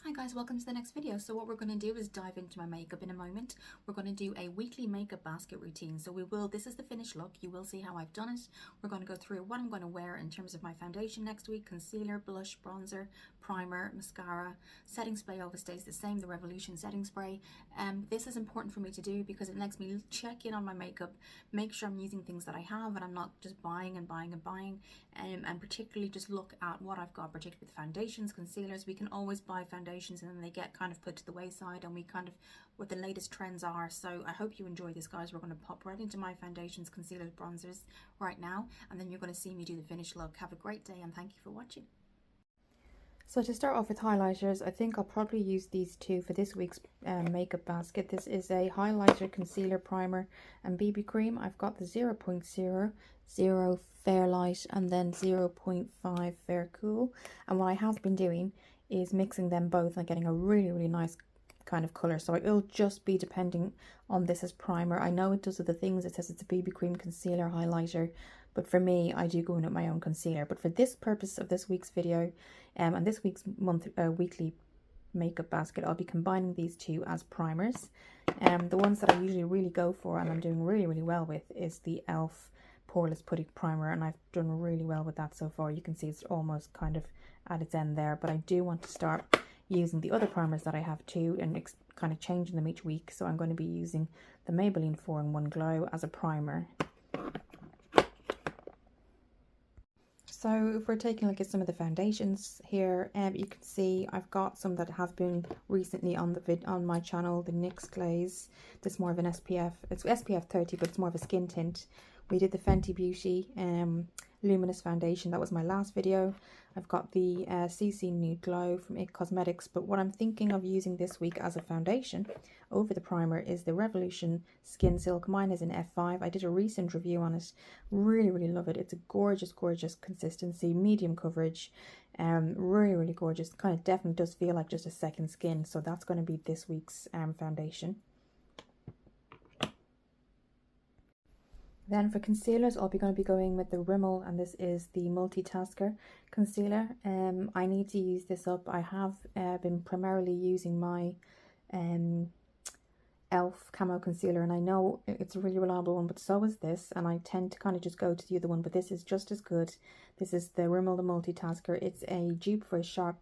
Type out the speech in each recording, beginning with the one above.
Hi guys, welcome to the next video. So what we're going to do is dive into my makeup in a moment. We're going to do a weekly makeup basket routine. So this is the finished look. You will see how I've done it. We're going to go through what I'm going to wear in terms of my foundation next week, concealer, blush, bronzer, primer, mascara. Setting spray always stays the same, the Revolution setting spray. This is important for me to do because it lets me check in on my makeup, make sure I'm using things that I have and I'm not just buying and buying and buying, and particularly just look at what I've got, particularly with foundations, concealers. We can always buy foundations and then they get kind of put to the wayside, and we kind of what the latest trends are. So I hope you enjoy this, guys. We're going to pop right into my foundations, concealers, bronzers right now, and then you're going to see me do the finished look. Have a great day and thank you for watching. So to start off with highlighters, I think I'll probably use these two for this week's makeup basket. This is a highlighter, concealer, primer and BB cream. I've got the 0.0, 0 Fairlight and then 0.5 Fair Cool. And what I have been doing is mixing them both and getting a really nice kind of colour. So it'll just be depending on this as primer. I know it does other things. It says it's a BB cream concealer highlighter, but for me, I do go in with my own concealer. But for this purpose of this week's video and this week's weekly makeup basket, I'll be combining these two as primers. The ones that I usually really go for and I'm doing really well with is the e.l.f. Poreless Putty Primer, and I've done really well with that so far. You can see it's almost kind of at its end there, but I do want to start using the other primers that I have too and kind of changing them each week. So I'm going to be using the Maybelline 4-in-1 Glow as a primer. So if we're taking a look at some of the foundations here, you can see I've got some that have been recently on my channel. The NYX Glaze, this is more of an SPF, it's SPF 30, but it's more of a skin tint. We did the Fenty Beauty Luminous Foundation, that was my last video. I've got the CC Nude Glow from IT Cosmetics, but what I'm thinking of using this week as a foundation over the primer is the Revolution Skin Silk. Mine is in F5. I did a recent review on it. Really love it. It's a gorgeous consistency, medium coverage, really gorgeous. Kind of definitely does feel like just a second skin. So that's going to be this week's foundation. Then for concealers, I'll going to be going with the Rimmel, and this is the Multitasker concealer. I need to use this up. I have been primarily using my e.l.f. Camo Concealer, and I know it's a really reliable one, but so is this, and I tend to kind of just go to the other one, but this is just as good. This is the Rimmel the Multitasker. It's a dupe for a sharp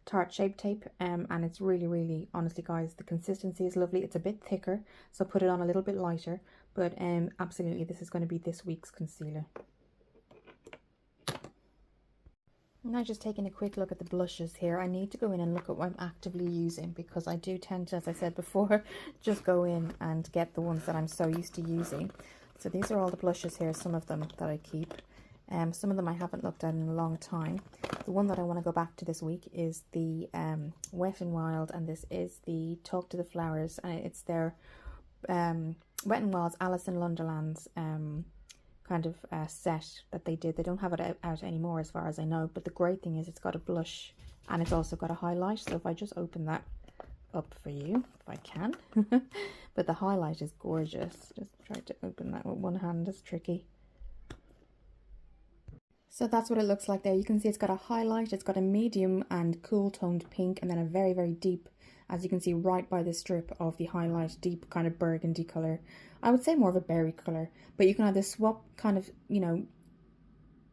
Tarte Shape Tape, and it's really, honestly guys, the consistency is lovely. It's a bit thicker, so put it on a little bit lighter, but absolutely this is going to be this week's concealer. Now just taking a quick look at the blushes here. I need to go in and look at what I'm actively using, because I do tend to, as I said before, just go in and get the ones that I'm so used to using. So these are all the blushes here, some of them that I keep. Some of them I haven't looked at in a long time. The one that I want to go back to this week is the Wet n Wild, and this is the Talk to the Flowers, and it's their Wet n Wild's Alice in Wonderland's kind of set that they did. They don't have it out anymore as far as I know, but the great thing is it's got a blush and it's also got a highlight. So if I just open that up for you, if I can. But the highlight is gorgeous. Just try to open that with one hand, it's tricky. So that's what it looks like there. You can see it's got a highlight, it's got a medium and cool toned pink, and then a very deep, as you can see right by the strip of the highlight, deep kind of burgundy colour. I would say more of a berry colour, but you can either swap kind of, you know,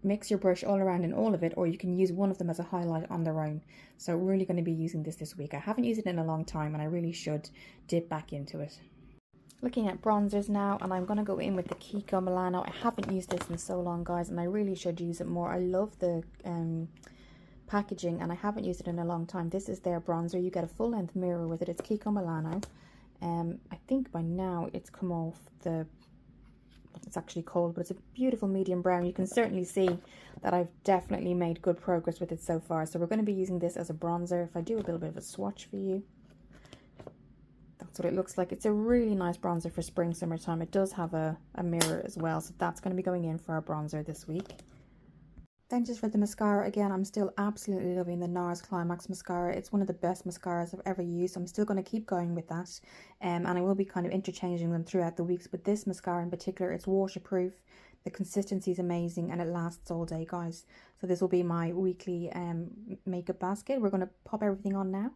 mix your brush all around in all of it, or you can use one of them as a highlight on their own. So really going to be using this week. I haven't used it in a long time and I really should dip back into it. Looking at bronzers now, and I'm going to go in with the Kiko Milano. I haven't used this in so long, guys, and I really should use it more. I love the packaging, and I haven't used it in a long time. This is their bronzer. You get a full-length mirror with it. It's Kiko Milano. I think by now it's come off the... It's actually cold, but it's a beautiful medium brown. You can certainly see that I've definitely made good progress with it so far. So we're going to be using this as a bronzer. If I do a little bit of a swatch for you, that's what it looks like. It's a really nice bronzer for spring, summertime. It does have a mirror as well, so that's going to be going in for our bronzer this week. Then just for the mascara, again, I'm still absolutely loving the NARS Climax mascara. It's one of the best mascaras I've ever used. I'm still going to keep going with that, and I will be kind of interchanging them throughout the weeks. But this mascara in particular, it's waterproof. The consistency is amazing and it lasts all day, guys. So this will be my weekly makeup basket. We're going to pop everything on now.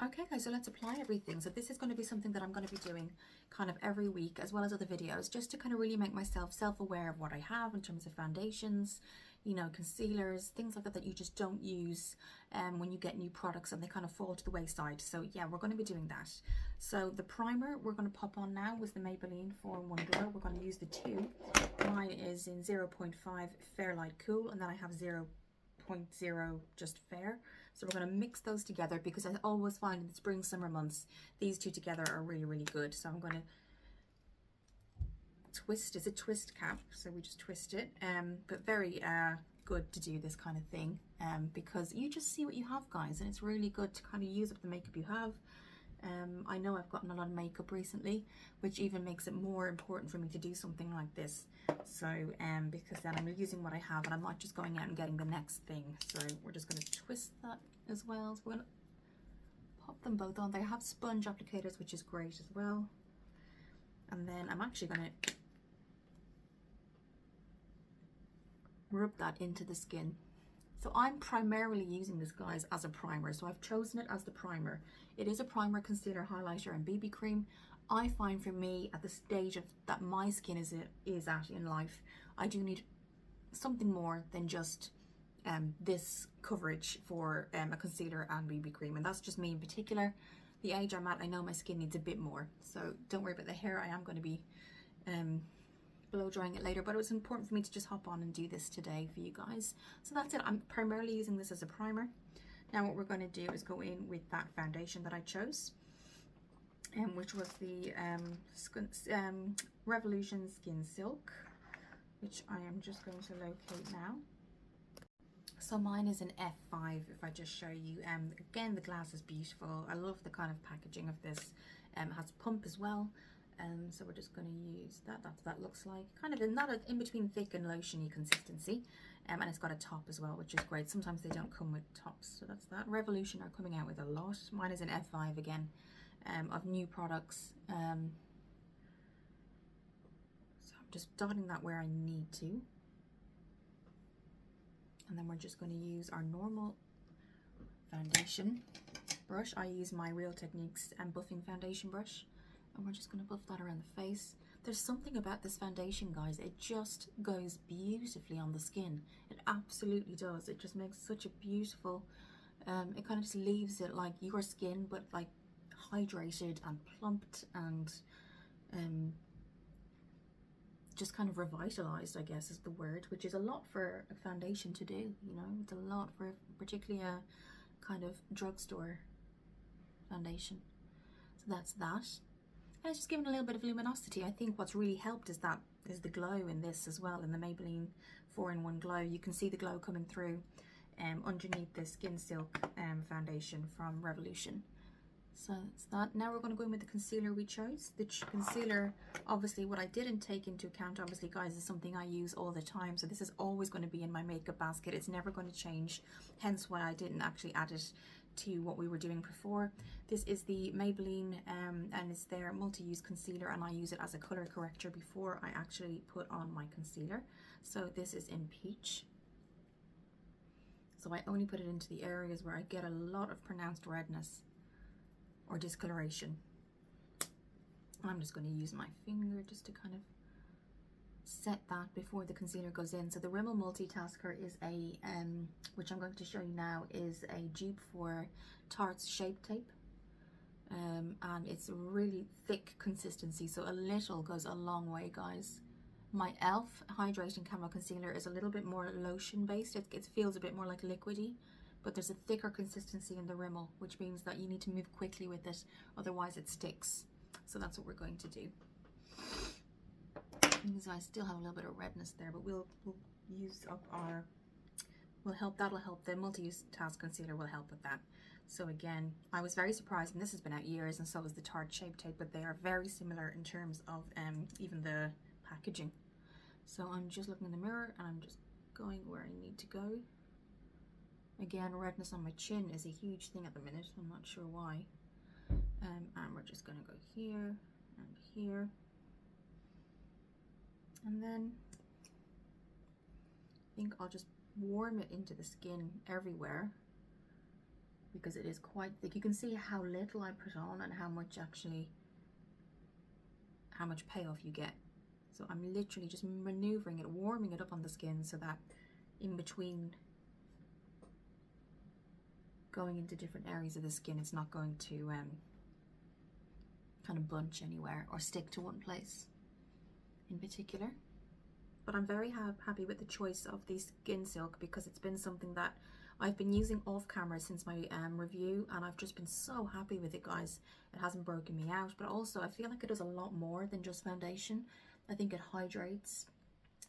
Okay guys, so let's apply everything. So this is going to be something that I'm going to be doing kind of every week, as well as other videos, just to kind of really make myself self-aware of what I have in terms of foundations, you know, concealers, things like that that you just don't use when you get new products and they kind of fall to the wayside. So yeah, we're going to be doing that. So the primer we're going to pop on now was the Maybelline 4-in-1 Glow. We're going to use the two. Mine is in 0.5 Fair Light Cool, and then I have 0.0 just Fair. So we're going to mix those together, because I always find in the spring summer months these two together are really good. So I'm going to twist. It's a twist cap, so we just twist it, but very good to do this kind of thing, because you just see what you have, guys, and it's really good to kind of use up the makeup you have. I know I've gotten a lot of makeup recently, which even makes it more important for me to do something like this. So because then I'm using what I have and I'm not just going out and getting the next thing. So we're just going to twist that as well. So we're going to pop them both on. They have sponge applicators, which is great as well. And then I'm actually going to rub that into the skin. So I'm primarily using this, guys, as a primer. So I've chosen it as the primer. It is a primer, concealer, highlighter, and BB cream. I find for me, at the stage of that my skin is at in life, I do need something more than just this coverage for a concealer and BB cream. And that's just me in particular. The age I'm at, I know my skin needs a bit more. So don't worry about the hair. I am going to be blow drying it later, but it was important for me to just hop on and do this today for you guys. So that's it. I'm primarily using this as a primer. Now what we're going to do is go in with that foundation that I chose, which was the Revolution Skin Silk, which I am just going to locate now. So mine is an F5, if I just show you. Again, the glass is beautiful. I love the kind of packaging of this. It has a pump as well. So we're just going to use that. That's what that looks like. Kind of not in between thick and lotiony consistency. And it's got a top as well, which is great. Sometimes they don't come with tops. So that's that. Revolution are coming out with a lot. Mine is an F5 again, of new products. So I'm just dotting that where I need to. And then we're just going to use our normal foundation brush. I use my Real Techniques buffing foundation brush. And we're just going to buff that around the face. There's something about this foundation, guys. It just goes beautifully on the skin. It absolutely does. It just makes such a beautiful, it kind of just leaves it like your skin, but like hydrated and plumped and just kind of revitalized, I guess is the word, which is a lot for a foundation to do, you know. It's a lot for particularly a kind of drugstore foundation. So that's that. And it's just given a little bit of luminosity. I think what's really helped is the glow in this as well, in the Maybelline 4-in-1 Glow. You can see the glow coming through underneath the Skin Silk foundation from Revolution. So that's that. Now we're going to go in with the concealer we chose. The concealer, obviously what I didn't take into account, obviously guys, is something I use all the time. So this is always going to be in my makeup basket. It's never going to change. Hence why I didn't actually add it to what we were doing before. This is the Maybelline and it's their multi-use concealer, and I use it as a color corrector before I actually put on my concealer. So this is in Peach. So I only put it into the areas where I get a lot of pronounced redness or discoloration. I'm just going to use my finger just to kind of set that before the concealer goes in. So the Rimmel Multitasker is a, which I'm going to show you now, is a dupe for Tarte's Shape Tape. And it's a really thick consistency, so a little goes a long way, guys. My e.l.f. Hydrating Camo Concealer is a little bit more lotion based. It feels a bit more like liquidy, but there's a thicker consistency in the Rimmel, which means that you need to move quickly with it, otherwise it sticks. So that's what we're going to do. So I still have a little bit of redness there, but we'll use up our, that'll help. The multi-use task concealer will help with that. So again, I was very surprised, and this has been out years, and so is the Tarte Shape Tape, but they are very similar in terms of even the packaging. So I'm just looking in the mirror and I'm just going where I need to go. Again, redness on my chin is a huge thing at the minute. I'm not sure why. And we're just going to go here and here. And then think I'll just warm it into the skin everywhere because it is quite thick. You can see how little I put on and how much payoff you get. So I'm literally just maneuvering it, warming it up on the skin so that in between going into different areas of the skin, it's not going to kind of bunch anywhere or stick to one place in particular. But I'm very happy with the choice of the Skin Silk because it's been something that I've been using off camera since my review, and I've just been so happy with it, guys. It hasn't broken me out, but also I feel like it does a lot more than just foundation. I think it hydrates.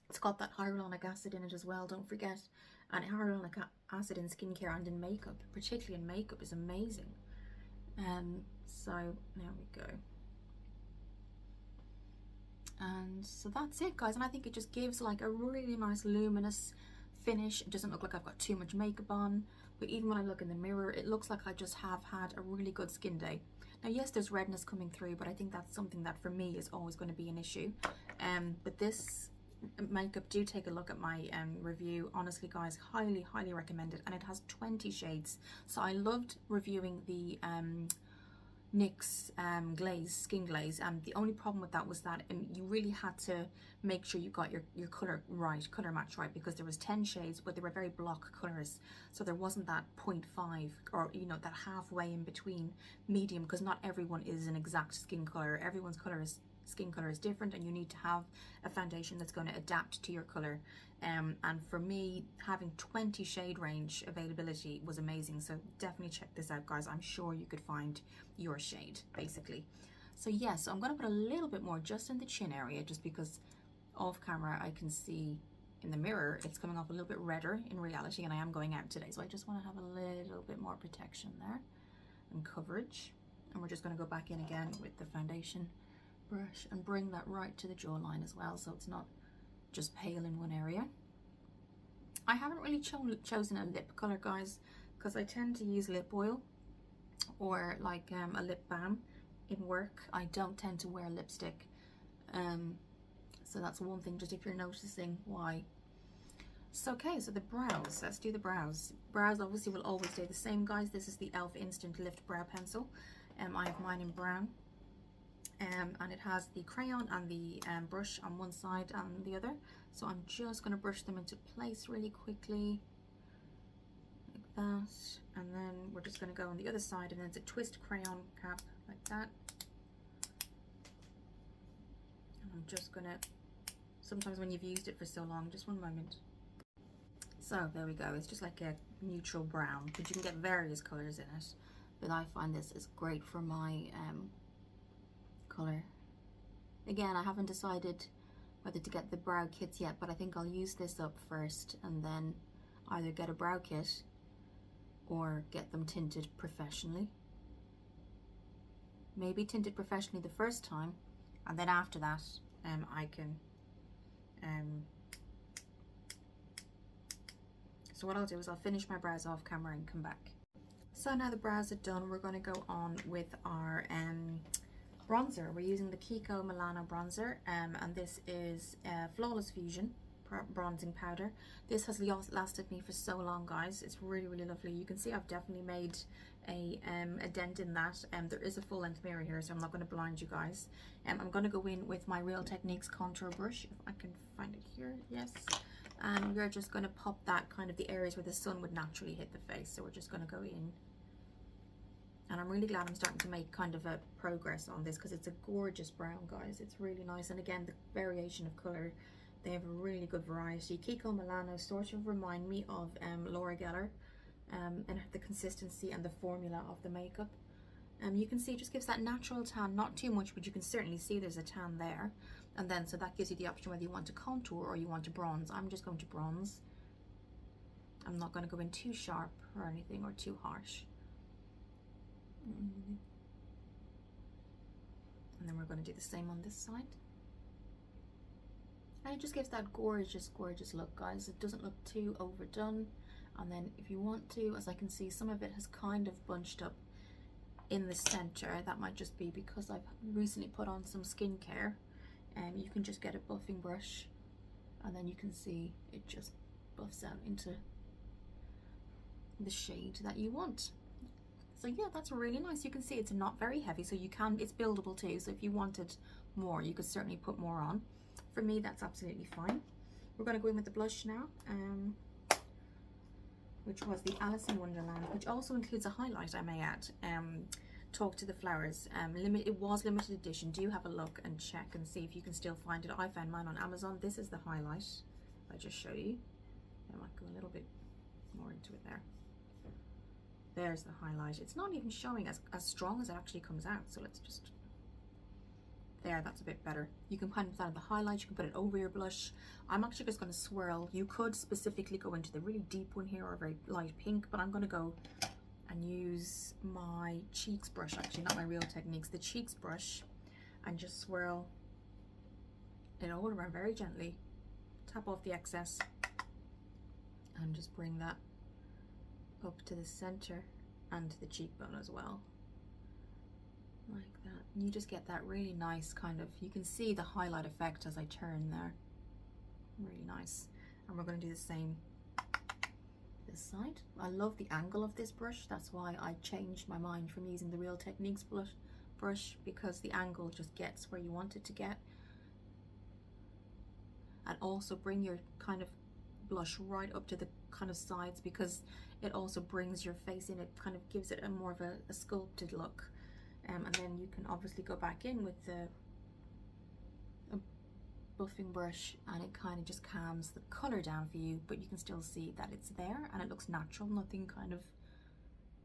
It's got that hyaluronic acid in it as well, don't forget. And hyaluronic acid in skincare and in makeup, particularly in makeup, is amazing. So there we go. And so that's it, guys, and I think it just gives like a really nice luminous finish. It doesn't look like I've got too much makeup on, but even when I look in the mirror, it looks like I just have had a really good skin day. Now yes, there's redness coming through, but I think that's something that for me is always going to be an issue. But this makeup, do take a look at my review. Honestly, guys, highly recommend it, and it has 20 shades. So I loved reviewing the NYX glaze, skin glaze, and the only problem with that was that you really had to make sure you got your color right, color match right, because there was 10 shades, but they were very block colors, so there wasn't that 0.5 or, you know, that halfway in between medium, because not everyone is an exact skin color. Everyone's skin color is different, and you need to have a foundation that's going to adapt to your color. And for me, having 20 shade range availability was amazing. So definitely check this out, guys. I'm sure you could find your shade, basically. So yeah, so I'm going to put a little bit more just in the chin area, just because off camera I can see in the mirror it's coming off a little bit redder in reality, and I am going out today, so I just want to have a little bit more protection there and coverage. And we're just going to go back in again with the foundation brush and bring that right to the jawline as well, so it's not just pale in one area. I haven't really chosen a lip color, guys, because I tend to use lip oil or like a lip balm in work. I don't tend to wear lipstick, so that's one thing, just if you're noticing why. So okay, so the brows, let's do the brows. Brows obviously will always stay the same, guys. This is the e.l.f. Instant Lift Brow Pencil. I have mine in brown. And it has the crayon and the brush on one side and the other. So I'm just going to brush them into place really quickly, like that. And then we're just going to go on the other side, and then it's a twist crayon cap, like that. And I'm just going to, sometimes when you've used it for so long, just one moment. So there we go. It's just like a neutral brown, but you can get various colors in it. But I find this is great for my color. Again, I haven't decided whether to get the brow kits yet, but I think I'll use this up first and then either get a brow kit or get them tinted professionally. Maybe tinted professionally the first time, and then after that I can so what I'll do is I'll finish my brows off camera and come back. So now the brows are done, we're going to go on with our bronzer. We're using the Kiko Milano bronzer, and this is Flawless Fusion bronzing powder. This has lasted me for so long, guys. It's really lovely. You can see I've definitely made a dent in that. There is a full length mirror here, so I'm not going to blind you guys. I'm going to go in with my Real Techniques contour brush, if I can find it here. Yes. And we're just going to pop that kind of the areas where the sun would naturally hit the face. So we're just going to go in. And I'm really glad I'm starting to make kind of a progress on this, because it's a gorgeous brown, guys. It's really nice. And again, the variation of color, they have a really good variety. Kiko Milano sort of remind me of Laura Geller, and the consistency and the formula of the makeup. You can see it just gives that natural tan, not too much, but you can certainly see there's a tan there. And then, so that gives you the option whether you want to contour or you want to bronze. I'm just going to bronze. I'm not going to go in too sharp or anything, or too harsh. And then we're going to do the same on this side. And it just gives that gorgeous look, guys. It doesn't look too overdone. And then if you want to, as I can see, some of it has kind of bunched up in the center. That might just be because I've recently put on some skincare. And you can just get a buffing brush, and then you can see it just buffs out into the shade that you want. So yeah, that's really nice. You can see it's not very heavy, so you can, it's buildable too, so if you wanted more you could certainly put more on. For me that's absolutely fine. We're going to go in with the blush now, which was the Alice in Wonderland, which also includes a highlight, I may add. Talk to the Flowers. It was limited edition. Do have a look and check and see if you can still find it. I found mine on Amazon. This is the highlight. I'll just show you. I might go a little bit more into it there. There's the highlight. It's not even showing as strong as it actually comes out, so let's just, there, that's a bit better. You can kind of put that on the highlight, you can put it over your blush. I'm actually just going to swirl. You could specifically go into the really deep one here or a very light pink, but I'm going to go and use my cheeks brush, actually not my Real Techniques, the cheeks brush, and just swirl it all around very gently. Tap off the excess and just bring that up to the center and to the cheekbone as well, like that. And you just get that really nice kind of, you can see the highlight effect as I turn there, really nice. And we're going to do the same this side. I love the angle of this brush, that's why I changed my mind from using the Real Techniques brush, because the angle just gets where you want it to get. And also bring your kind of blush right up to the kind of sides, because it also brings your face in, it kind of gives it a more of a sculpted look. And then you can obviously go back in with the buffing brush and it kind of just calms the color down for you, but you can still see that it's there and it looks natural, nothing kind of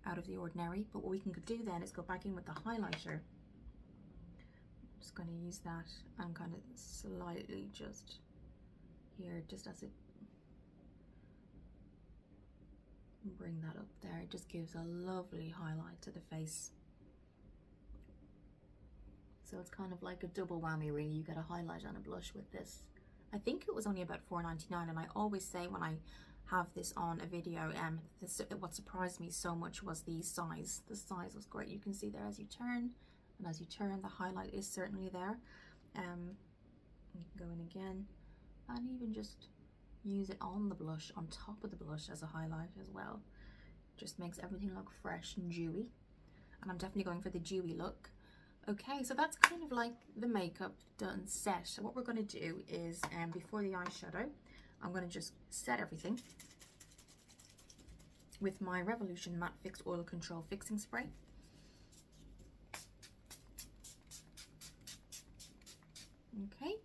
out of the ordinary. But what we can do then is go back in with the highlighter. I'm just going to use that and kind of slightly just here, just as it, bring that up there. It just gives a lovely highlight to the face. So it's kind of like a double whammy really. You get a highlight and a blush with this. I think it was only about $4.99, and I always say when I have this on a video, what surprised me so much was the size. The size was great. You can see there as you turn, and as you turn the highlight is certainly there. You can go in again and even just use it on the blush, on top of the blush as a highlight as well. Just makes everything look fresh and dewy, and I'm definitely going for the dewy look. Okay, so that's kind of like the makeup done set. So what we're going to do is before the eyeshadow, I'm going to just set everything with my Revolution Matte Fixed Oil Control Fixing Spray. Okay,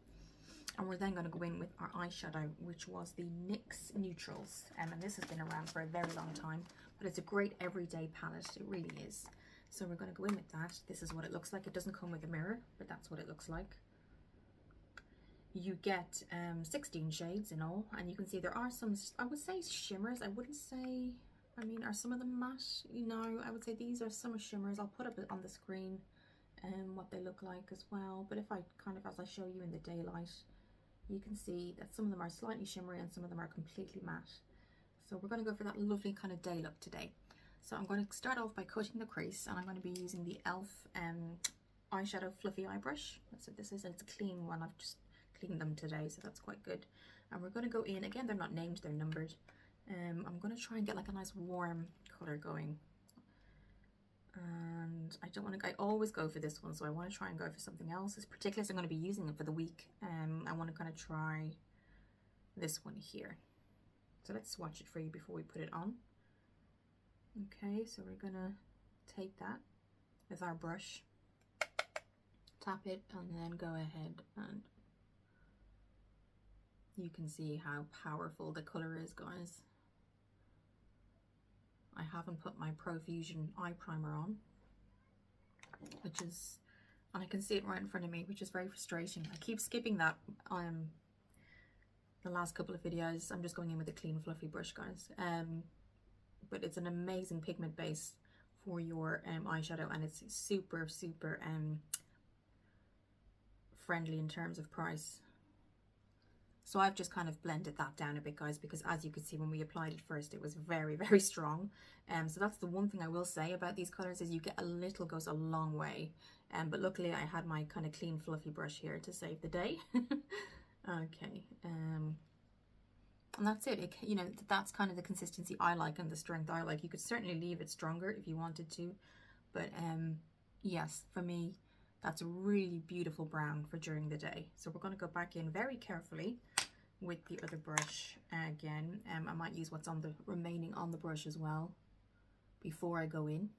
and we're then going to go in with our eyeshadow, which was the NYX Neutrals, and this has been around for a very long time, but it's a great everyday palette, it really is. So we're going to go in with that. This is what it looks like. It doesn't come with a mirror, but that's what it looks like. You get 16 shades in all, and you can see there are some, I would say shimmers. I wouldn't say, I mean, are some of them matte? You know, I would say these are some shimmers. I'll put up on the screen what they look like as well. But if I kind of, as I show you in the daylight, you can see that some of them are slightly shimmery and some of them are completely matte. So we're going to go for that lovely kind of day look today. So I'm going to start off by cutting the crease, and I'm going to be using the e.l.f. eyeshadow fluffy eye brush. That's what this is, and it's a clean one. I've just cleaned them today, so that's quite good. And we're going to go in, again, they're not named, they're numbered. I'm going to try and get like a nice warm color going. And I don't want to, I always go for this one, so I want to try and go for something else. It's particularly as I'm going to be using it for the week. I want to kind of try this one here. So let's swatch it for you before we put it on. Okay, so we're gonna take that with our brush, tap it, and then go ahead, and you can see how powerful the color is, guys. I haven't put my Profusion eye primer on, which is, and I can see it right in front of me, which is very frustrating. I keep skipping that the last couple of videos. I'm just going in with a clean fluffy brush, guys. But it's an amazing pigment base for your eyeshadow, and it's super friendly in terms of price. So I've just kind of blended that down a bit, guys, because as you could see when we applied it first, it was very strong. So that's the one thing I will say about these colors, is you get a little, goes a long way. But luckily I had my kind of clean fluffy brush here to save the day. Okay, And that's it. You know, that's kind of the consistency I like and the strength I like. You could certainly leave it stronger if you wanted to, but yes, for me, that's a really beautiful brown for during the day. So we're going to go back in very carefully with the other brush again. I might use what's on the remaining on the brush as well before I go in.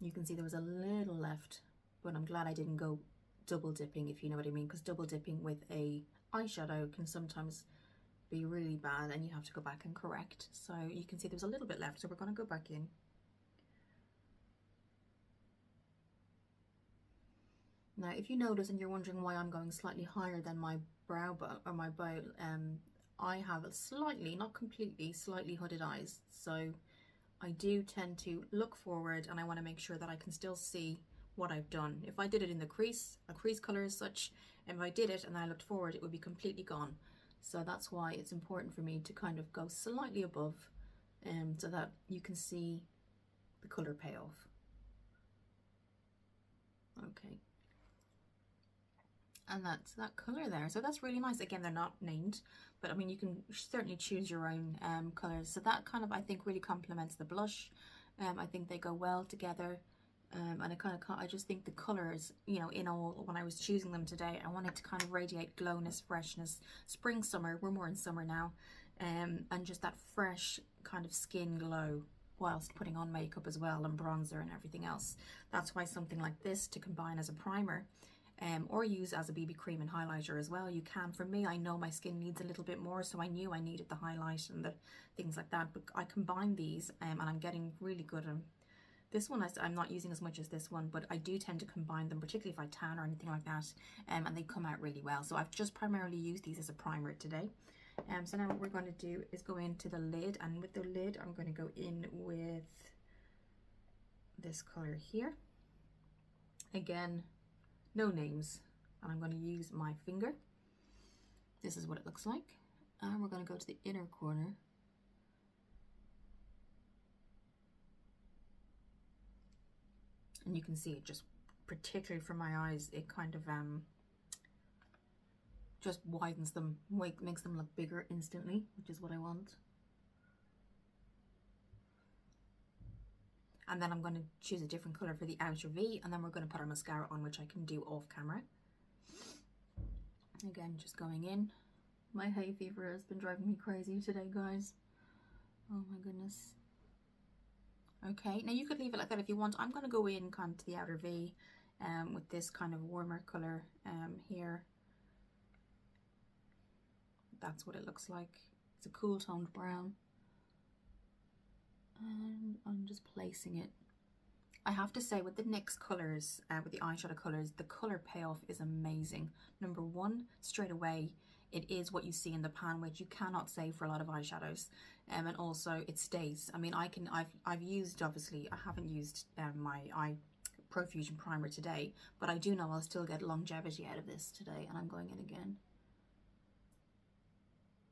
You can see there was a little left, but I'm glad I didn't go double dipping, if you know what I mean, because double dipping with a eyeshadow can sometimes be really bad and you have to go back and correct. So you can see there's a little bit left, so we're going to go back in. Now, if you notice and you're wondering why I'm going slightly higher than my brow bone or my bow, I have a slightly, not completely, slightly hooded eyes. So I do tend to look forward and I want to make sure that I can still see what I've done. If I did it in the crease, a crease color as such, and if I did it and I looked forward, it would be completely gone. So that's why it's important for me to kind of go slightly above, so that you can see the color payoff. Okay. And that's that color there, so that's really nice. Again, they're not named, but I mean, you can certainly choose your own colors. So that kind of, I think, really complements the blush. I think they go well together, and I just think the colors, you know, in all, when I was choosing them today, I wanted to kind of radiate glowness, freshness, spring, summer. We're more in summer now, and just that fresh kind of skin glow whilst putting on makeup as well, and bronzer and everything else. That's why something like this to combine as a primer, or use as a BB cream and highlighter as well. You can. For me, I know my skin needs a little bit more, so I knew I needed the highlight and the things like that, but I combine these and I'm getting really good. This one I'm not using as much as this one, but I do tend to combine them, particularly if I tan or anything like that, and they come out really well. So I've just primarily used these as a primer today. So now what we're going to do is go into the lid, and with the lid I'm going to go in with this color here. Again, no names, and I'm going to use my finger. This is what it looks like, and we're going to go to the inner corner. And you can see it just, particularly for my eyes, it kind of just widens them, makes them look bigger instantly, which is what I want. And then I'm going to choose a different color for the outer V, and then we're going to put our mascara on, which I can do off camera. Again, just going in. My hay fever has been driving me crazy today, guys. Oh my goodness. Okay, now you could leave it like that if you want. I'm going to go in kind of to the outer V with this kind of warmer color here. That's what it looks like. It's a cool toned brown. And I'm just placing it. I have to say, with the NYX colors, with the eyeshadow colors, the color payoff is amazing. Number one, straight away, it is what you see in the pan, which you cannot say for a lot of eyeshadows. And also it stays. I mean, I've used, obviously, I haven't used my eye Profusion primer today, but I do know I'll still get longevity out of this today, and I'm going in again.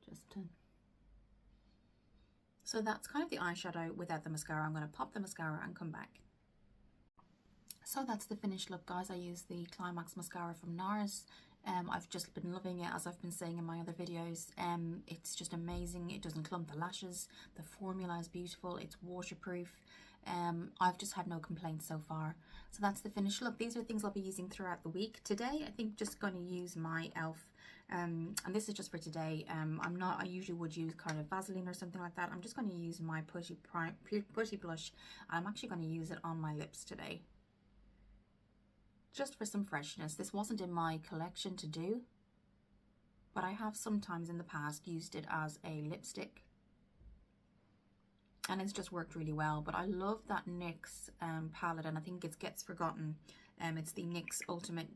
Just to... So that's kind of the eyeshadow without the mascara. I'm going to pop the mascara and come back. So that's the finished look, guys. I used the Climax mascara from NARS. I've just been loving it, as I've been saying in my other videos. It's just amazing. It doesn't clump the lashes. The formula is beautiful. It's waterproof. I've just had no complaints so far. So that's the finished look. These are things I'll be using throughout the week. Today, I think just going to use my e.l.f. And this is just for today. I usually would use kind of Vaseline or something like that. I'm just going to use my Putty blush. I'm actually going to use it on my lips today, just for some freshness. This wasn't in my collection to do, but I have sometimes in the past used it as a lipstick, and it's just worked really well. But I love that NYX palette, and I think it gets forgotten. It's the NYX Ultimate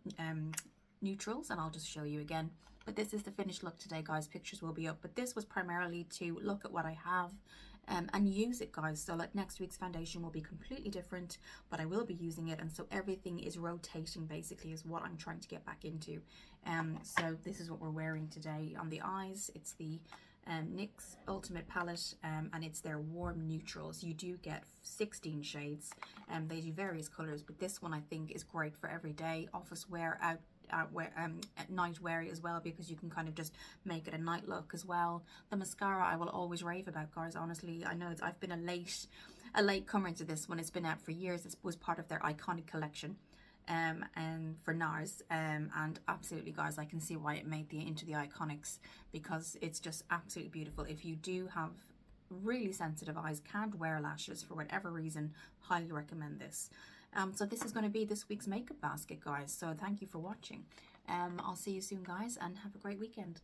Neutrals, and I'll just show you again. But this is the finished look today, guys. Pictures will be up, but this was primarily to look at what I have and use it, guys. So like next week's foundation will be completely different, but I will be using it, and so everything is rotating basically is what I'm trying to get back into. So this is what we're wearing today on the eyes. It's the NYX Ultimate Palette, and it's their warm neutrals. You do get 16 shades, they do various colors, but this one I think is great for everyday office wear, at night wear as well, because you can kind of just make it a night look as well. The mascara I will always rave about, guys. Honestly, I know I've been a late comer into this one. It's been out for years. This was part of their iconic collection. And for NARS, and absolutely, guys, I can see why it made into the iconics, because it's just absolutely beautiful. If you do have really sensitive eyes, can't wear lashes for whatever reason, highly recommend this. So this is going to be this week's makeup basket, guys. So thank you for watching. I'll see you soon, guys, and have a great weekend.